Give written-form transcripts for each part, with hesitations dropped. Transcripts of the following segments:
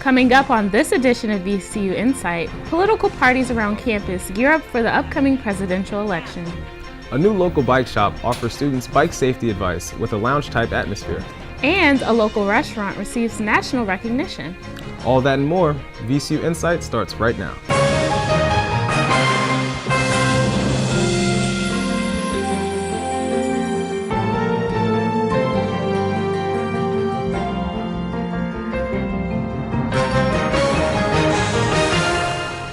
Coming up on this edition of VCU InSight, political parties around campus gear up for the upcoming presidential election. A new local bike shop offers students bike safety advice with a lounge-type atmosphere. And a local restaurant receives national recognition. All that and more, VCU InSight starts right now.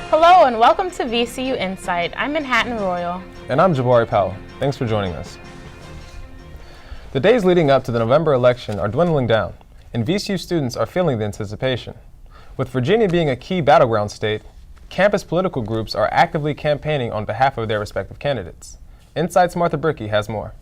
Hello and welcome to VCU InSight. I'm Manhattan Royal. And I'm Jabari Powell. Thanks for joining us. The days leading up to the November election are dwindling down, and VCU students are feeling the anticipation. With Virginia being a key battleground state, campus political groups are actively campaigning on behalf of their respective candidates. InSight's Martha Brickey has more.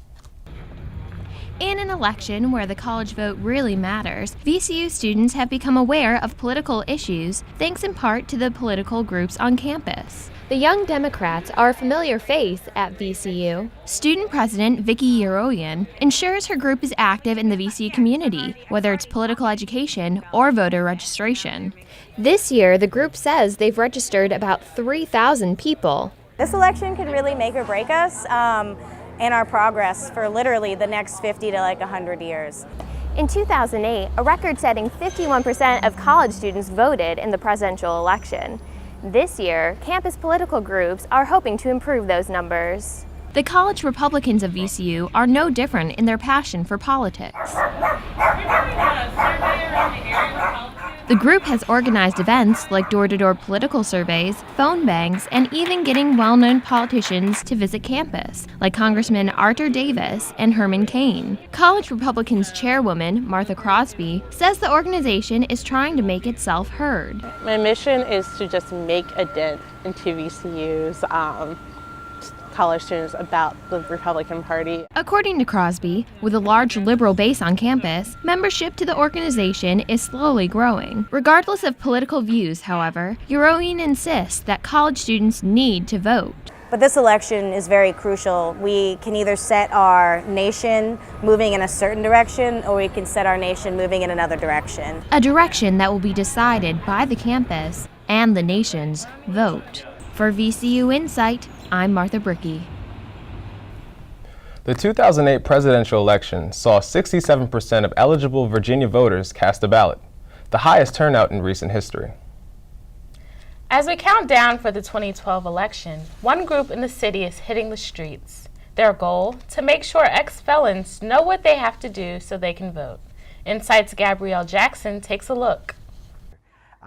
In an election where the college vote really matters, VCU students have become aware of political issues thanks in part to the political groups on campus. The Young Democrats are a familiar face at VCU. Student President Vicki Yeroyan ensures her group is active in the VCU community, whether it's political education or voter registration. This year, the group says they've registered about 3,000 people. This election can really make or break us and our progress for literally the next 50 to 100 years. In 2008, a record-setting 51% of college students voted in the presidential election. This year, campus political groups are hoping to improve those numbers. The college Republicans of VCU are no different in their passion for politics. The group has organized events like door-to-door political surveys, phone banks, and even getting well-known politicians to visit campus, like Congressman Arthur Davis and Herman Cain. College Republicans chairwoman Martha Crosby says the organization is trying to make itself heard. My mission is to just make a dent into VCU's college students about the Republican Party. According to Crosby, with a large liberal base on campus, membership to the organization is slowly growing. Regardless of political views, however, Yeroyan insists that college students need to vote. But this election is very crucial. We can either set our nation moving in a certain direction, or we can set our nation moving in another direction. A direction that will be decided by the campus and the nation's vote. For VCU InSight, I'm Martha Brickey. The 2008 presidential election saw 67% of eligible Virginia voters cast a ballot, the highest turnout in recent history. As we count down for the 2012 election, one group in the city is hitting the streets. Their goal, to make sure ex-felons know what they have to do so they can vote. InSight's Gabrielle Jackson takes a look.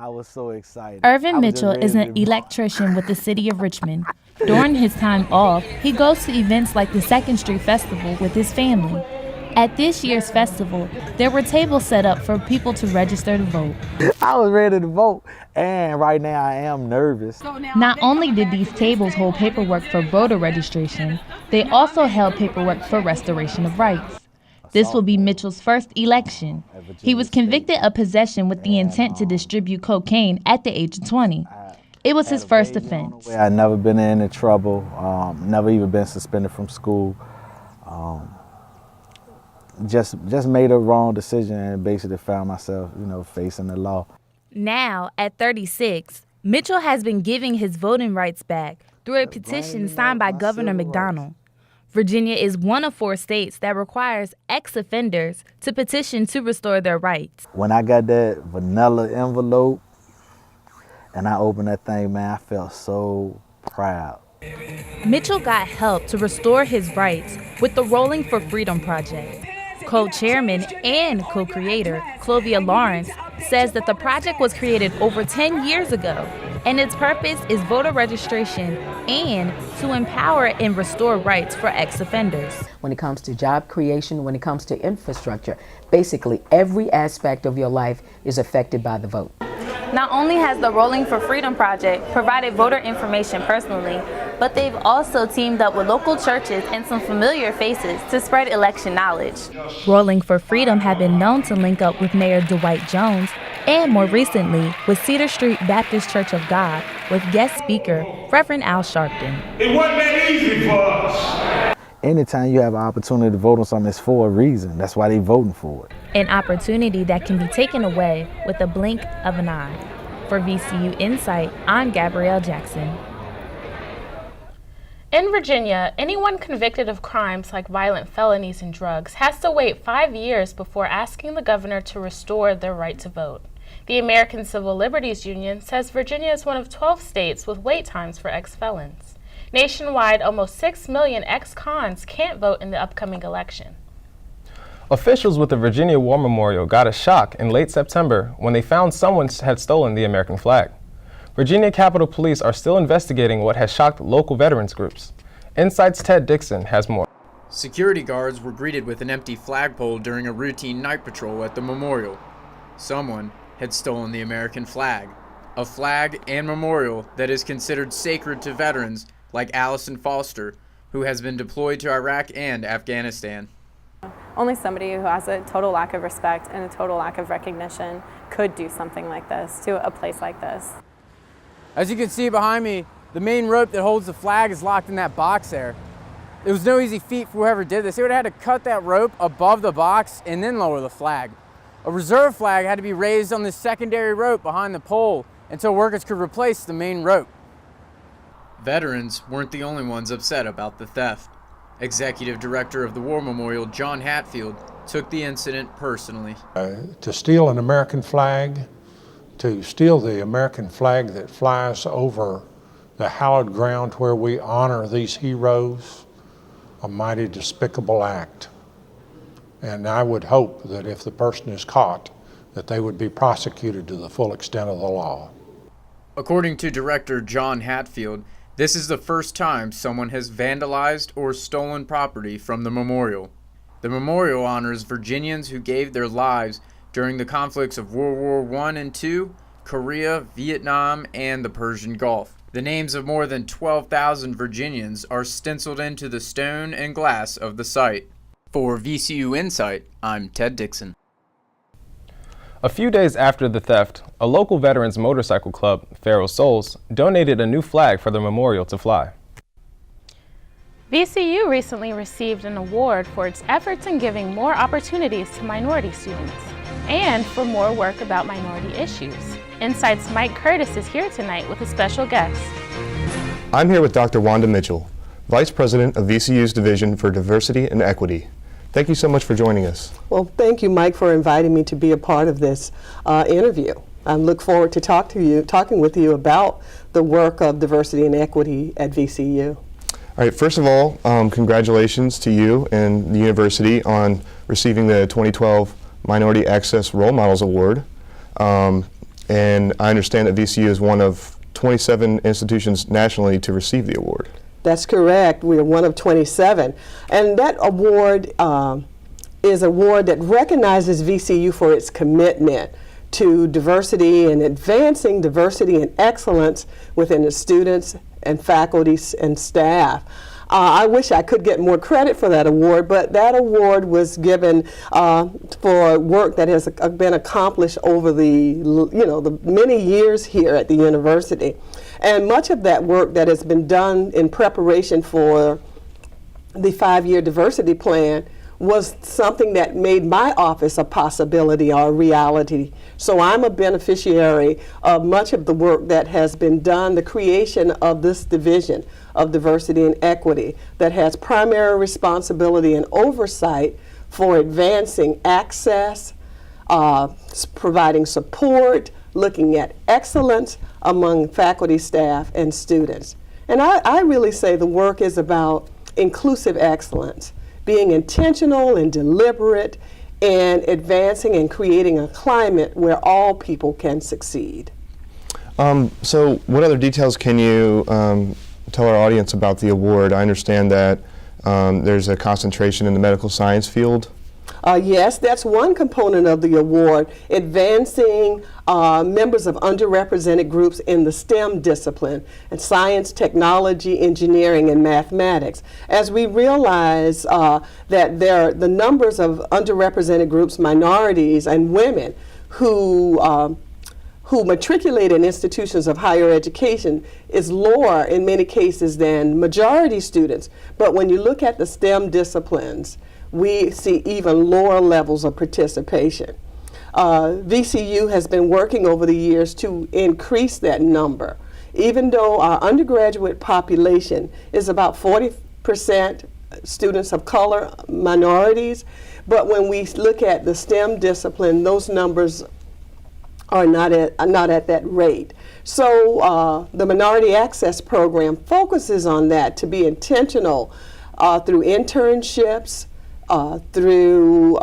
I was so excited. Irvin Mitchell is an electrician with the city of Richmond. During his time off, he goes to events like the 2nd Street Festival with his family. At this year's festival, there were tables set up for people to register to vote. I was ready to vote, and right now I am nervous. Not only did these tables hold paperwork for voter registration, they also held paperwork for restoration of rights. This will be Mitchell's first election. He was convicted of possession with the intent to distribute cocaine at the age of 20. It was his first offense. I'd never been in any trouble, never even been suspended from school. Just made a wrong decision and basically found myself, facing the law. Now, at 36, Mitchell has been giving his voting rights back through a petition signed by Governor McDonnell. Virginia is one of 4 states that requires ex-offenders to petition to restore their rights. When I got that vanilla envelope and I opened that thing, man, I felt so proud. Mitchell got help to restore his rights with the Rolling for Freedom Project. Co-chairman and co-creator Clovia Lawrence says that the project was created over 10 years ago, and its purpose is voter registration and to empower and restore rights for ex-offenders. When it comes to job creation, when it comes to infrastructure, basically every aspect of your life is affected by the vote. Not only has the Rolling for Freedom Project provided voter information personally, but they've also teamed up with local churches and some familiar faces to spread election knowledge. Rolling for Freedom have been known to link up with Mayor Dwight Jones and more recently with Cedar Street Baptist Church of God with guest speaker Reverend Al Sharpton. It wasn't that easy for us. anytime you have an opportunity to vote on something, it's for a reason. That's why they voting for it. An opportunity that can be taken away with a blink of an eye. For VCU InSight, I'm Gabrielle Jackson. In Virginia, anyone convicted of crimes like violent felonies and drugs has to wait 5 years before asking the governor to restore their right to vote. The American Civil Liberties Union says Virginia is one of 12 states with wait times for ex-felons. Nationwide, almost 6 million ex-cons can't vote in the upcoming election. Officials with the Virginia War Memorial got a shock in late September when they found someone had stolen the American flag. Virginia Capitol Police are still investigating what has shocked local veterans groups. InSight's Ted Dixon has more. Security guards were greeted with an empty flagpole during a routine night patrol at the memorial. Someone had stolen the American flag, a flag and memorial that is considered sacred to veterans like Allison Foster, who has been deployed to Iraq and Afghanistan. Only somebody who has a total lack of respect and a total lack of recognition could do something like this to a place like this. As you can see behind me, the main rope that holds the flag is locked in that box there. It was no easy feat for whoever did this. They would have had to cut that rope above the box and then lower the flag. A reserve flag had to be raised on this secondary rope behind the pole until workers could replace the main rope. Veterans weren't the only ones upset about the theft. Executive Director of the War Memorial, John Hatfield, took the incident personally. To steal an American flag, to steal the American flag that flies over the hallowed ground where we honor these heroes, a mighty despicable act. And I would hope that if the person is caught, that they would be prosecuted to the full extent of the law. According to Director John Hatfield, this is the first time someone has vandalized or stolen property from the memorial. The memorial honors Virginians who gave their lives during the conflicts of World War I and II, Korea, Vietnam, and the Persian Gulf. The names of more than 12,000 Virginians are stenciled into the stone and glass of the site. For VCU InSight, I'm Ted Dixon. A few days after the theft, a local veterans motorcycle club, Feral Souls, donated a new flag for the memorial to fly. VCU recently received an award for its efforts in giving more opportunities to minority students and for more work about minority issues. InSight's Mike Curtis is here tonight with a special guest. I'm here with Dr. Wanda Mitchell, Vice President of VCU's Division for Diversity and Equity. Thank you so much for joining us. Well, thank you, Mike, for inviting me to be a part of this interview. I look forward to talking with you about the work of diversity and equity at VCU. All right, first of all, congratulations to you and the university on receiving the 2012 Minority Access Role Models Award. And I understand that VCU is one of 27 institutions nationally to receive the award. That's correct. We are one of 27. And that award is an award that recognizes VCU for its commitment to diversity and advancing diversity and excellence within the students and faculty and staff. I wish I could get more credit for that award, but that award was given for work that has been accomplished over the many years here at the university. And much of that work that has been done in preparation for the 5-year diversity plan was something that made my office a possibility or a reality. So I'm a beneficiary of much of the work that has been done, the creation of this division of diversity and equity that has primary responsibility and oversight for advancing access, providing support, looking at excellence among faculty, staff, and students. And I really say the work is about inclusive excellence, being intentional and deliberate and advancing and creating a climate where all people can succeed. So what other details can you tell our audience about the award? I understand that there's a concentration in the medical science field. Yes, that's one component of the award, advancing members of underrepresented groups in the STEM discipline, and science, technology, engineering, and mathematics. As we realize that the numbers of underrepresented groups, minorities, and women who who matriculate in institutions of higher education is lower in many cases than majority students. But when you look at the STEM disciplines, we see even lower levels of participation. VCU has been working over the years to increase that number. Even though our undergraduate population is about 40% students of color, minorities, but when we look at the STEM discipline, those numbers are not at that rate. So the Minority Access Program focuses on that, to be intentional through internships, through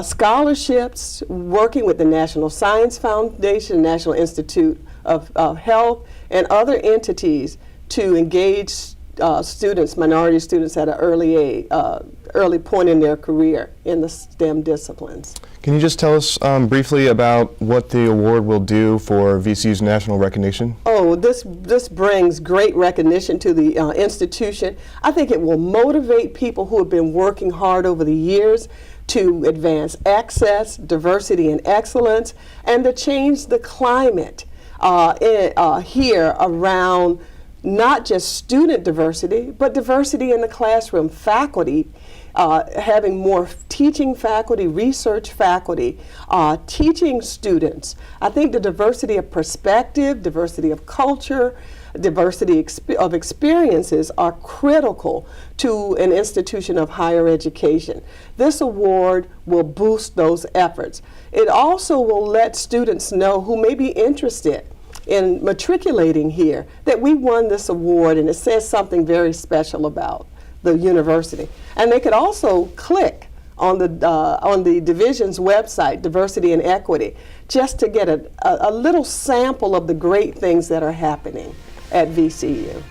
scholarships, working with the National Science Foundation, National Institute of Health, and other entities to engage students, minority students, at an early point in their career in the STEM disciplines. Can you just tell us briefly about what the award will do for VCU's national recognition? Oh, this brings great recognition to the institution. I think it will motivate people who have been working hard over the years to advance access, diversity, and excellence, and to change the climate here around not just student diversity, but diversity in the classroom, faculty, having more teaching faculty, research faculty, teaching students. I think the diversity of perspective, diversity of culture, diversity of experiences are critical to an institution of higher education. This award will boost those efforts. It also will let students know who may be interested in matriculating here that we won this award, and it says something very special about the university. And they could also click on the division's website, Diversity and Equity, just to get a little sample of the great things that are happening at VCU.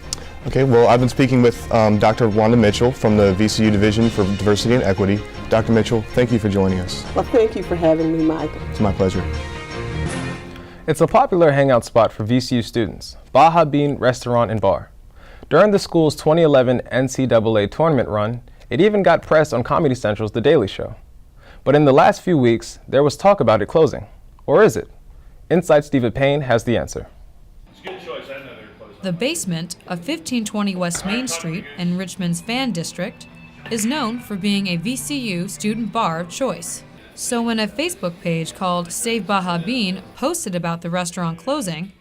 Okay, well, I've been speaking with Dr. Wanda Mitchell from the VCU Division for Diversity and Equity. Dr. Mitchell, thank you for joining us. Well, thank you for having me, Michael. It's my pleasure. It's a popular hangout spot for VCU students, Baja Bean Restaurant and Bar. During the school's 2011 NCAA tournament run, it even got press on Comedy Central's The Daily Show. But in the last few weeks, there was talk about it closing. Or is it? InSight's Diva Payne has the answer. The basement of 1520 West Main Street in Richmond's Fan District is known for being a VCU student bar of choice. So when a Facebook page called Save Baja Bean posted about the restaurant closing,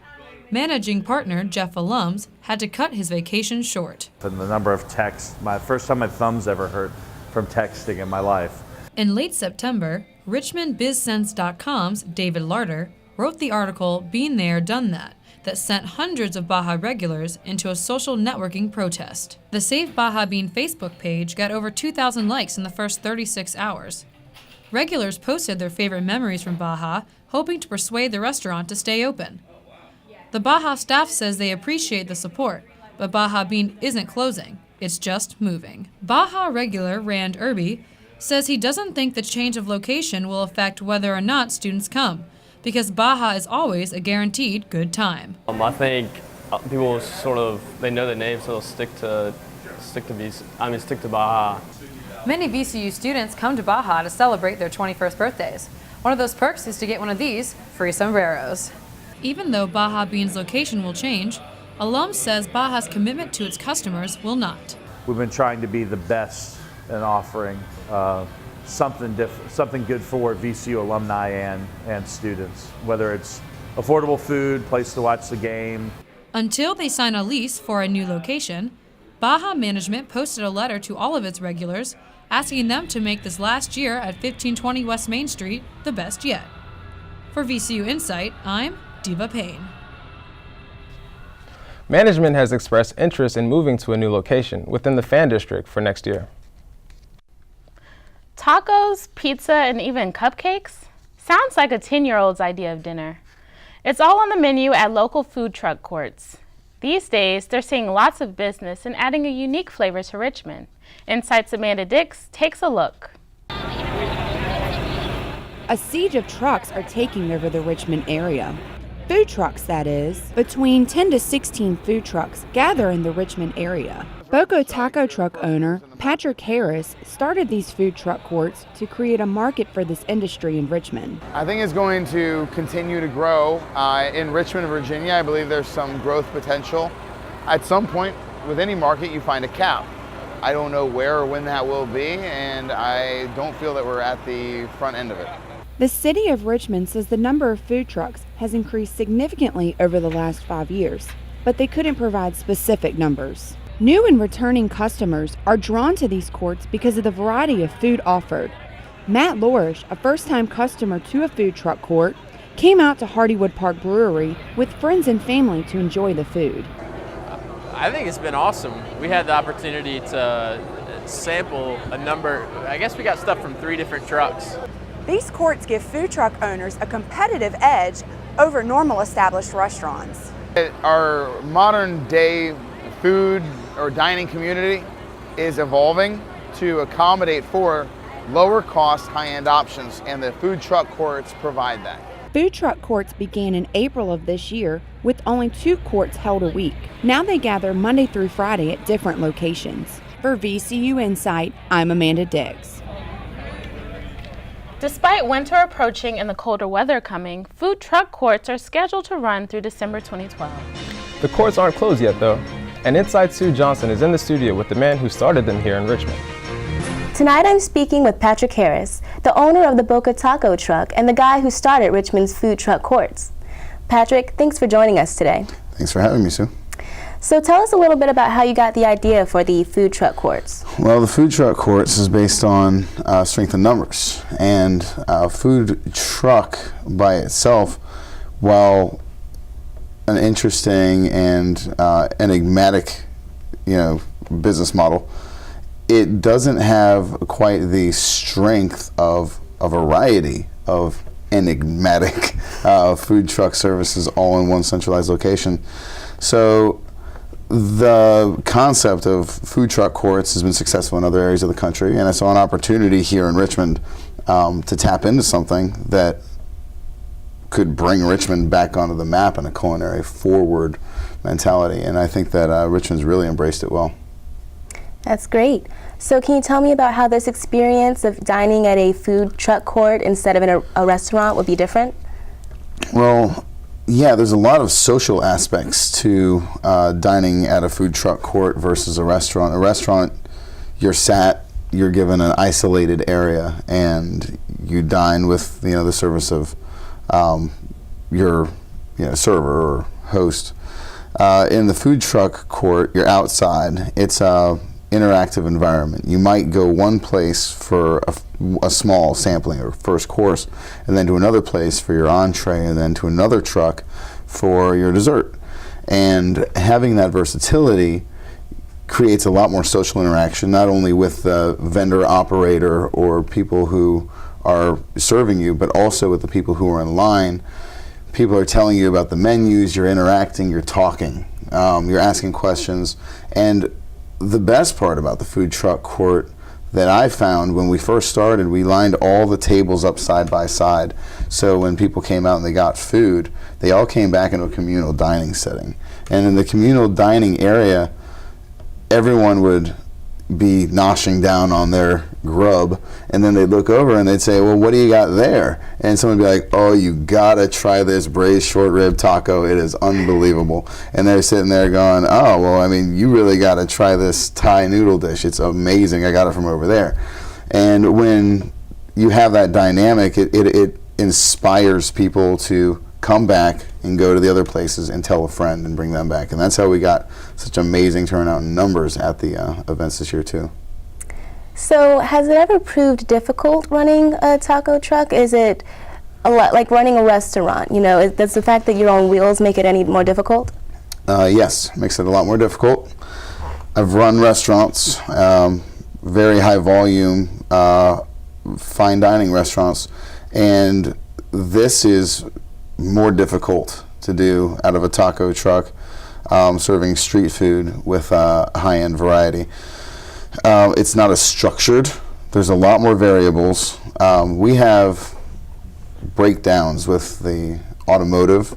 managing partner Jeff Alums had to cut his vacation short. And the number of texts, first time my thumbs ever hurt from texting in my life. In late September, RichmondBizSense.com's David Larder wrote the article Been There, Done That sent hundreds of Baja regulars into a social networking protest. The Save Baja Bean Facebook page got over 2,000 likes in the first 36 hours. Regulars posted their favorite memories from Baja, hoping to persuade the restaurant to stay open. The Baja staff says they appreciate the support, but Baja Bean isn't closing, it's just moving. Baja regular Rand Irby says he doesn't think the change of location will affect whether or not students come, because Baja is always a guaranteed good time. I think people they know the name, so they'll stick to Baja. Many VCU students come to Baja to celebrate their 21st birthdays. One of those perks is to get one of these free sombreros. Even though Baja Bean's location will change, Alum says Baja's commitment to its customers will not. We've been trying to be the best in offering something good for VCU alumni and students, whether it's affordable food, place to watch the game. Until they sign a lease for a new location, Baja management posted a letter to all of its regulars asking them to make this last year at 1520 West Main Street the best yet. For VCU InSight, I'm Diva Payne. Management has expressed interest in moving to a new location within the Fan District for next year. Tacos, pizza, and even cupcakes? Sounds like a 10-year-old's idea of dinner. It's all on the menu at local food truck courts. These days, they're seeing lots of business and adding a unique flavor to Richmond. InSight's Amanda Dix takes a look. A siege of trucks are taking over the Richmond area. Food trucks, that is. Between 10 to 16 food trucks gather in the Richmond area. Boco taco truck owner Patrick Harris started these food truck courts to create a market for this industry in Richmond. I think it's going to continue to grow in Richmond, Virginia. I believe there's some growth potential. At some point, with any market, you find a cap. I don't know where or when that will be, and I don't feel that we're at the front end of it. The city of Richmond says the number of food trucks has increased significantly over the last 5 years, but they couldn't provide specific numbers. New and returning customers are drawn to these courts because of the variety of food offered. Matt Lorish, a first-time customer to a food truck court, came out to Hardywood Park Brewery with friends and family to enjoy the food. I think it's been awesome. We had the opportunity to sample a number, I guess we got stuff from 3 different trucks. These courts give food truck owners a competitive edge over normal established restaurants. Our modern day food or dining community is evolving to accommodate for lower cost, high-end options, and the food truck courts provide that. Food truck courts began in April of this year with only 2 courts held a week. Now they gather Monday through Friday at different locations. For VCU InSight, I'm Amanda Diggs. Despite winter approaching and the colder weather coming, food truck courts are scheduled to run through December 2012. The courts aren't closed yet, though, and InSight's Sue Johnson is in the studio with the man who started them here in Richmond. Tonight I'm speaking with Patrick Harris, the owner of the Boca Taco Truck and the guy who started Richmond's food truck courts. Patrick, thanks for joining us today. Thanks for having me, Sue. So tell us a little bit about how you got the idea for the food truck courts. Well, the food truck courts is based on strength in numbers, and food truck by itself, while an interesting and enigmatic, business model, it doesn't have quite the strength of a variety of enigmatic food truck services all in one centralized location. So the concept of food truck courts has been successful in other areas of the country, and I saw an opportunity here in Richmond to tap into something that could bring Richmond back onto the map in a culinary forward mentality, and I think that Richmond's really embraced it well. That's great. So can you tell me about how this experience of dining at a food truck court instead of in a restaurant would be different? Well, yeah, there's a lot of social aspects to dining at a food truck court versus a restaurant. A restaurant, you're given an isolated area, and you dine with the service of your server or host. In the food truck court, you're outside. It's a interactive environment. You might go one place for a small sampling or first course, and then to another place for your entree, and then to another truck for your dessert. And having that versatility creates a lot more social interaction, not only with the vendor operator or people who are serving you, but also with the people who are in line. People are telling you about the menus, you're interacting, you're talking, you're asking questions. And the best part about the food truck court that I found when we first started, we lined all the tables up side by side. So when people came out and they got food, they all came back into a communal dining setting. And in the communal dining area, everyone would be noshing down on their grub, and then they'd look over and they'd say, well, what do you got there? And someone would be like, oh, you gotta try this braised short rib taco, it is unbelievable. And they're sitting there going, oh, well, I mean, you really gotta try this Thai noodle dish, it's amazing, I got it from over there. And when you have that dynamic, it inspires people to come back and go to the other places and tell a friend and bring them back. And that's how we got such amazing turnout in numbers at the events this year too. So has it ever proved difficult running a taco truck? Is it a lot like running a restaurant? Does the fact that you're on wheels make it any more difficult? Yes, makes it a lot more difficult. I've run restaurants, very high volume, fine dining restaurants, and this is more difficult to do out of a taco truck, serving street food with a high-end variety. It's not as structured. There's a lot more variables. We have breakdowns with the automotive,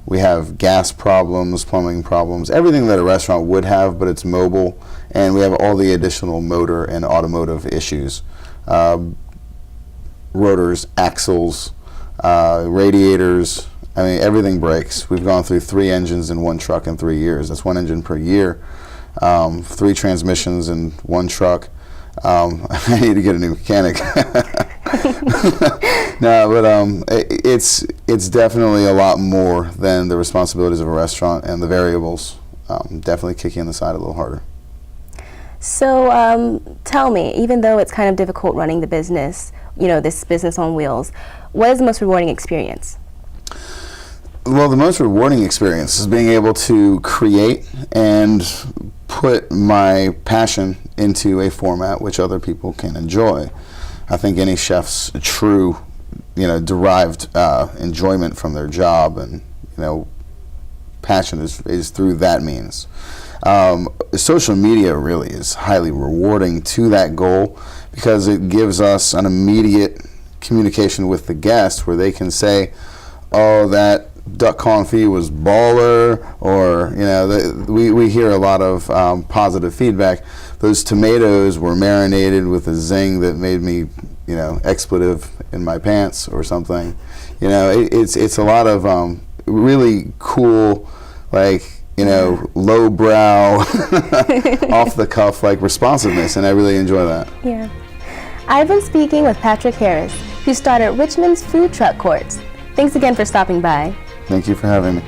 We have gas problems, plumbing problems, everything that a restaurant would have, but it's mobile, and we have all the additional motor and automotive issues. Rotors, axles, radiators, I mean, everything breaks. We've gone through 3 engines in one truck in 3 years. That's 1 engine per year. 3 transmissions in 1 truck. I need to get a new mechanic. No, but it's definitely a lot more than the responsibilities of a restaurant, and the variables definitely kick you in the side a little harder. So tell me, even though it's kind of difficult running the business, you know, this business on wheels, what is the most rewarding experience? Well, the most rewarding experience is being able to create and put my passion into a format which other people can enjoy. I think any chef's true, derived enjoyment from their job and, passion is through that means. Social media really is highly rewarding to that goal because it gives us an immediate communication with the guest where they can say, oh, that duck confit was baller, or we hear a lot of positive feedback. Those tomatoes were marinated with a zing that made me expletive in my pants or something. It's a lot of really cool, lowbrow, off the cuff responsiveness, and I really enjoy that. Yeah. I've been speaking with Patrick Harris, who started Richmond's food truck courts. Thanks again for stopping by. Thank you for having me.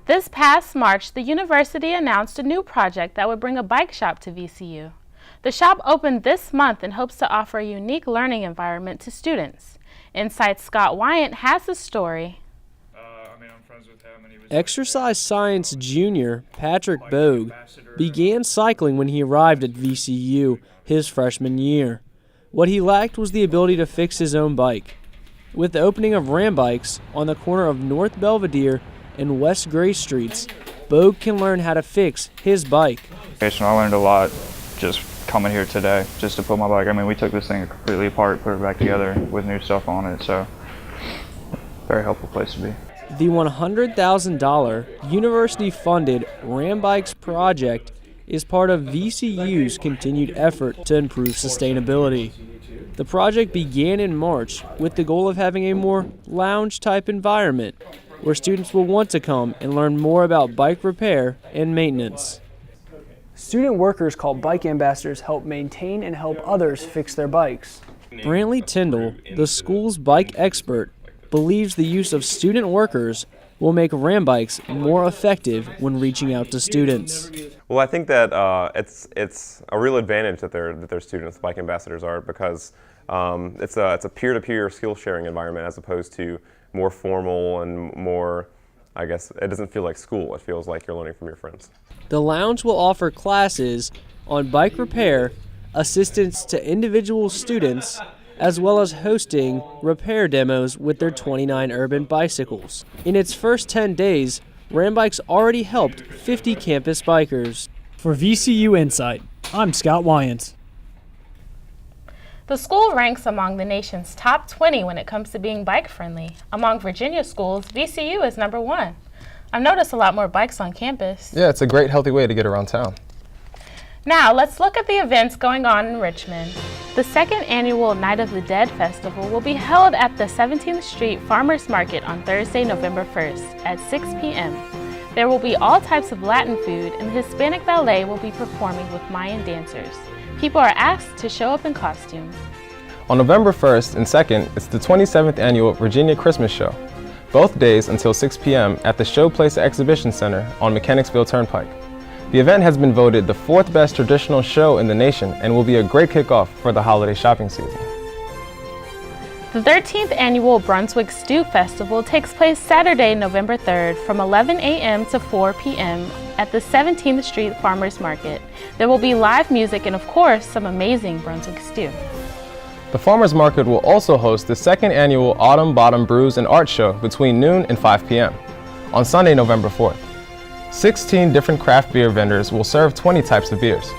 This past March, the university announced a new project that would bring a bike shop to VCU. The shop opened this month and hopes to offer a unique learning environment to students. InSight's Scott Wyant has the story. Exercise science junior Patrick Bogue began cycling when he arrived at VCU his freshman year. What he lacked was the ability to fix his own bike. With the opening of Ram Bikes on the corner of North Belvedere and West Gray Streets, Bogue can learn how to fix his bike. I learned a lot just coming here today, just to put my bike. I mean, we took this thing completely apart, put it back together with new stuff on it, so very helpful place to be. The $100,000 university-funded Ram Bikes project is part of VCU's continued effort to improve sustainability. The project began in March with the goal of having a more lounge-type environment where students will want to come and learn more about bike repair and maintenance. Student workers called bike ambassadors help maintain and help others fix their bikes. Brantley Tyndall, the school's bike expert, believes the use of student workers will make Ram Bikes more effective when reaching out to students. Well, I think that it's a real advantage that their students, bike ambassadors, are because it's a peer-to-peer skill sharing environment as opposed to more formal and more, I guess, it doesn't feel like school. It feels like you're learning from your friends. The lounge will offer classes on bike repair, assistance to individual students, as well as hosting repair demos with their 29 urban bicycles. In its first 10 days, Ram Bikes already helped 50 campus bikers. For VCU InSight, I'm Scott Wyant. The school ranks among the nation's top 20 when it comes to being bike-friendly. Among Virginia schools, VCU is number 1. I've noticed a lot more bikes on campus. Yeah, it's a great, healthy way to get around town. Now, let's look at the events going on in Richmond. The second annual Night of the Dead Festival will be held at the 17th Street Farmers Market on Thursday, November 1st at 6 p.m. There will be all types of Latin food, and the Hispanic Ballet will be performing with Mayan dancers. People are asked to show up in costume. On November 1st and 2nd, it's the 27th Annual Virginia Christmas Show. Both days until 6 p.m. at the Showplace Exhibition Center on Mechanicsville Turnpike. The event has been voted the 4th best traditional show in the nation and will be a great kickoff for the holiday shopping season. The 13th Annual Brunswick Stew Festival takes place Saturday, November 3rd from 11 a.m. to 4 p.m. at the 17th Street Farmers Market. There will be live music and, of course, some amazing Brunswick stew. The Farmers Market will also host the 2nd Annual Autumn Bottom Brews and Art Show between noon and 5 p.m. on Sunday, November 4th. 16 different craft beer vendors will serve 20 types of beers.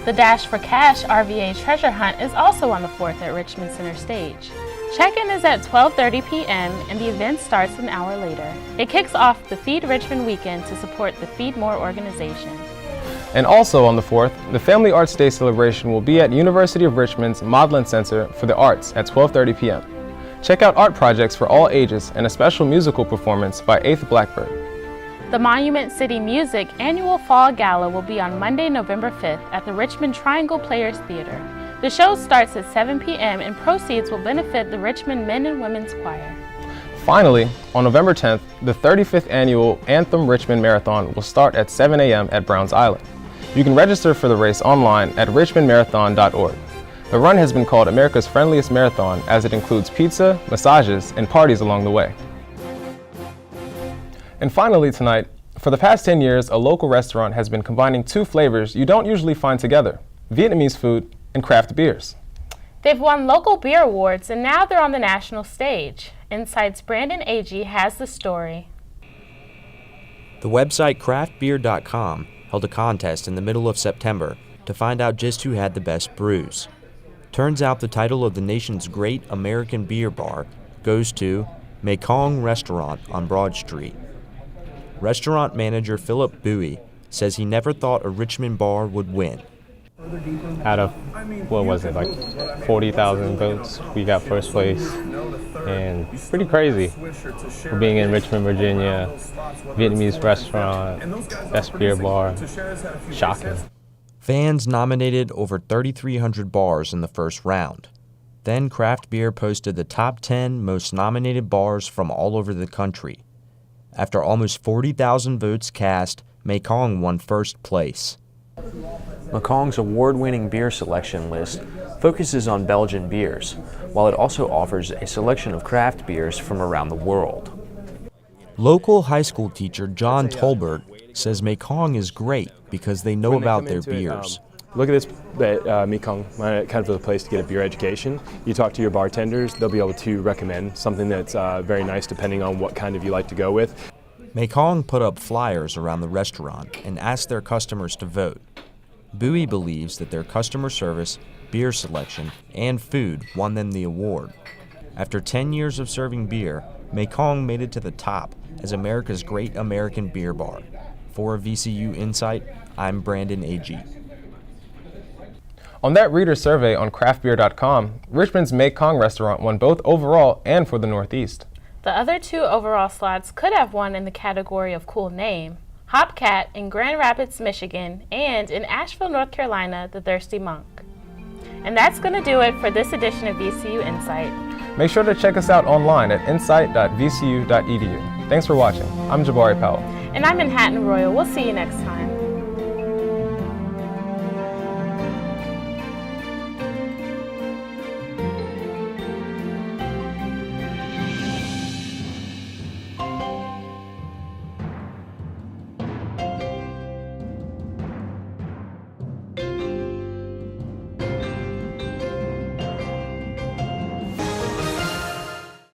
The Dash for Cash RVA Treasure Hunt is also on the 4th at Richmond Center Stage. Check-in is at 12:30 p.m. and the event starts an hour later. It kicks off the Feed Richmond weekend to support the Feed More organization. And also on the 4th, the Family Arts Day celebration will be at University of Richmond's Maudlin Center for the Arts at 12:30 p.m. Check out art projects for all ages and a special musical performance by 8th Blackbird. The Monument City Music Annual Fall Gala will be on Monday, November 5th at the Richmond Triangle Players Theater. The show starts at 7 p.m. and proceeds will benefit the Richmond Men and Women's Choir. Finally, on November 10th, the 35th annual Anthem Richmond Marathon will start at 7 a.m. at Browns Island. You can register for the race online at richmondmarathon.org. The run has been called America's friendliest marathon as it includes pizza, massages, and parties along the way. And finally tonight, for the past 10 years, a local restaurant has been combining two flavors you don't usually find together, Vietnamese food and craft beers. They've won local beer awards and now they're on the national stage. InSight's Brandon Agee has the story. The website craftbeer.com held a contest in the middle of September to find out just who had the best brews. Turns out the title of the nation's great American beer bar goes to Mekong Restaurant on Broad Street. Restaurant manager Philip Bowie says he never thought a Richmond bar would win. Out of, what was it, like 40,000 votes, we got first place. And pretty crazy for being in Richmond, Virginia, Vietnamese restaurant, best beer bar, shocking. Fans nominated over 3,300 bars in the first round. Then Craft Beer posted the top 10 most nominated bars from all over the country. After almost 40,000 votes cast, Mekong won first place. Mekong's award-winning beer selection list focuses on Belgian beers, while it also offers a selection of craft beers from around the world. Local high school teacher John Tolbert says Mekong is great because they know about their beers. Look at this Mekong, kind of a place to get a beer education. You talk to your bartenders, they'll be able to recommend something that's very nice depending on what kind of you like to go with. Mekong put up flyers around the restaurant and asked their customers to vote. Bowie believes that their customer service, beer selection, and food won them the award. After 10 years of serving beer, Mekong made it to the top as America's great American beer bar. For VCU InSight, I'm Brandon Agee. On that reader survey on craftbeer.com, Richmond's Mekong restaurant won both overall and for the Northeast. The other two overall slots could have won in the category of cool name. Hopcat in Grand Rapids, Michigan, and in Asheville, North Carolina, the Thirsty Monk. And that's going to do it for this edition of VCU InSight. Make sure to check us out online at insight.vcu.edu. Thanks for watching. I'm Jabari Powell. And I'm Manhattan Royal. We'll see you next time.